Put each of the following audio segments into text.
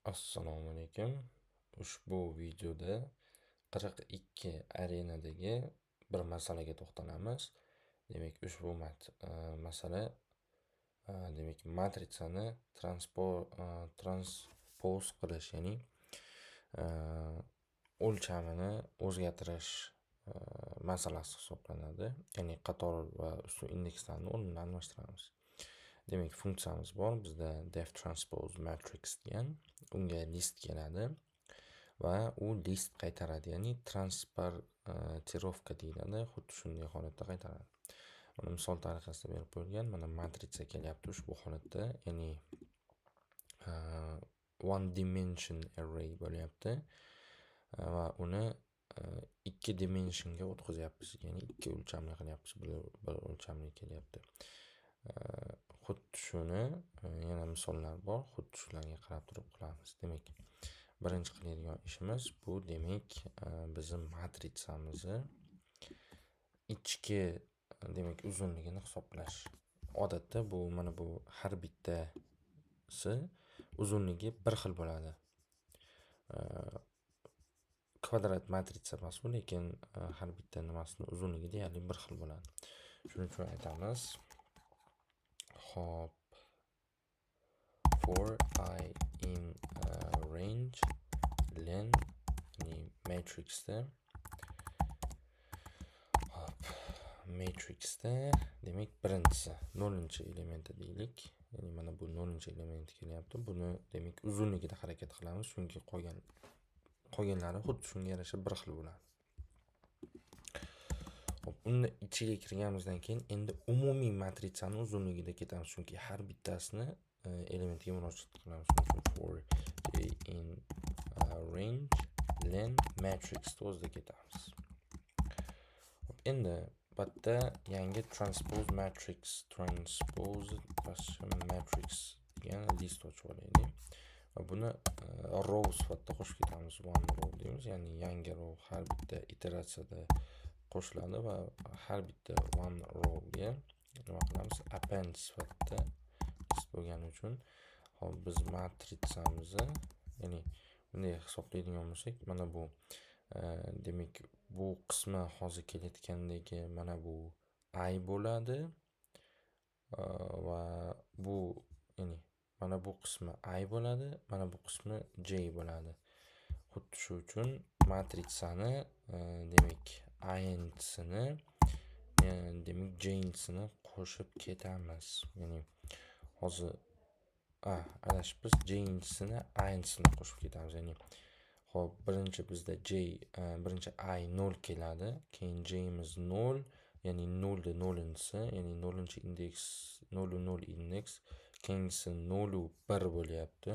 Assalomu alaykum. Ushbu videoda 42 arenadagi bir masalaga to'xtalamiz. Demak, ushbu masala demak matritsani transpoz qilish, ya'ni o'lchamini o'zgartirish masalasi hisoblanadi. Ya'ni qator va ustun indekslarni o'rnini almashtiramiz. Demak, funksiyamiz bor. Bizda def transpose matrix degan, unga list keladi va u list qaytaradi, ya'ni transportirovka deyiladi. Xuddi shunday holatda qaytaradi. Mana misol tariqasida berib qo'yilgan. Mana matritsa kelyapti ushbu holatda, ya'ni one dimension array bo'lyapti va uni ikki dimensionga o'tkazyapmiz, ya'ni ikki o'lchamli qilyapmiz. Bir o'lchamli kelyapti. Xuddi shuni yana misollar bor. Xuddi shularga qarab turib qilamiz. Demak, birinchi qiladigan ishimiz bu, demak, bizning matritsamizni ichki demak uzunligini hisoblash. Odatda bu mana bu har bittasi uzunligi bir xil bo'ladi. Kvadrat matritsa emas bu, lekin har bitta nimasini uzunligi deyarli bir xil bo'ladi. Shuning uchun aytamiz. Hop, for I in range len, ya'ni matrixda demak birinchisi 0-chi elementi deylik. Ya'ni mana bu 0-chi elementi kelyapti. Buni demak uzunligida harakat qilamiz, chunki qolganlari xuddi shunga yarasha bir xil bo'ladi. Hop, uni ichiga kirganimizdan keyin endi umumiy matritsani uzunligida ketamiz, chunki har bittasini elementiga murojaat qilamiz. For in range len matrix o'zida ketamiz. Hop, endi bitta yangi transpose matrix degan list ochib olaylik va buni row sifatida qo'shib ketamiz. One row deymiz, ya'ni yangi row har bitta iteratsiyada qo'shiladi va har bitta one rowga nima qilamiz? Append sifatida list bo'lgani uchun hop biz matritsamizni, ya'ni bunday hisoblaydigan bo'lsak, mana bu demak bu qismi hozir kelayotgandagi mana bu I bo'ladi va bu, ya'ni mana bu qismi I bo'ladi, mana bu qismi J bo'ladi. Xuddi shu uchun matritsani demak I'sini demak J'sini qo'shib ketamiz. Ya'ni hozir adashibmiz, J'sini I'sini qo'shib ketamiz. Ya'ni hop, birinchi bizda birinchi I 0 keladi, keyin J'miz 0, ya'ni 0 0-si, ya'ni 0-chi indeks, 0 indeks, keyingisi 0 1 bo'lyapti.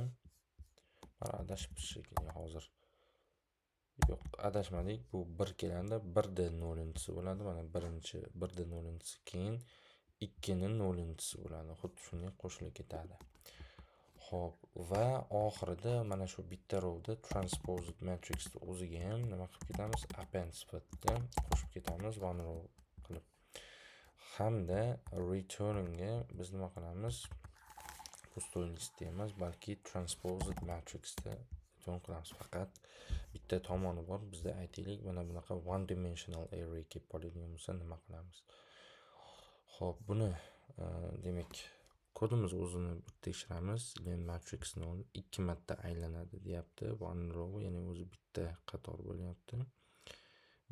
Mana adashibmiz shekilli hozir. Yo'q, adashmadik. Bu 1 kelganda 1da 0-si bo'ladi. Mana birinchi 1da 0-si, keyin 2ning 0-si bo'ladi. Xuddi shunday qo'shilib ketadi. Hop, va oxirida mana shu bitta rowda transposed matrixni o'ziga ham nima qilib ketamiz? Append sifatida qo'shib ketamiz, one row qilib. Hamda returnga biz nima qilamiz? Pustoy list emas, balki transposed matrixda return qilamiz. Faqat bitta tomoni bor. Bizda aytaylik, mana bunaqa one dimensional array kelib qoladigan bo'lsa nima qilamiz? Hop, buni demak kodimiz o'zini tekshiramiz. Len matrix 0 2 marta aylanadi deyapti. One row, ya'ni o'zi bitta qator bo'lyapti.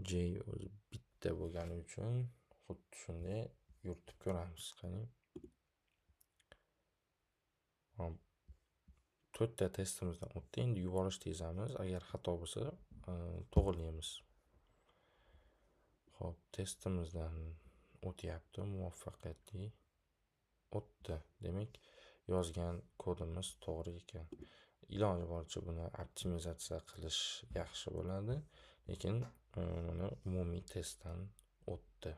J o'zi bitta bo'lgani uchun xuddi shunday yuritib ko'ramiz. Qani. Hop, 4 ta testimizdan o'tdi. Endi yuborish tezamiz. Agar xato bo'lsa, to'g'rilaymiz. Hop, testimizdan o'tyapti, muvaffaqiyatli o'tdi. Demak, yozgan kodimiz to'g'ri ekan. Iloji boricha buni optimizatsiya qilish yaxshi bo'ladi, lekin mana umumiy testdan o'tdi.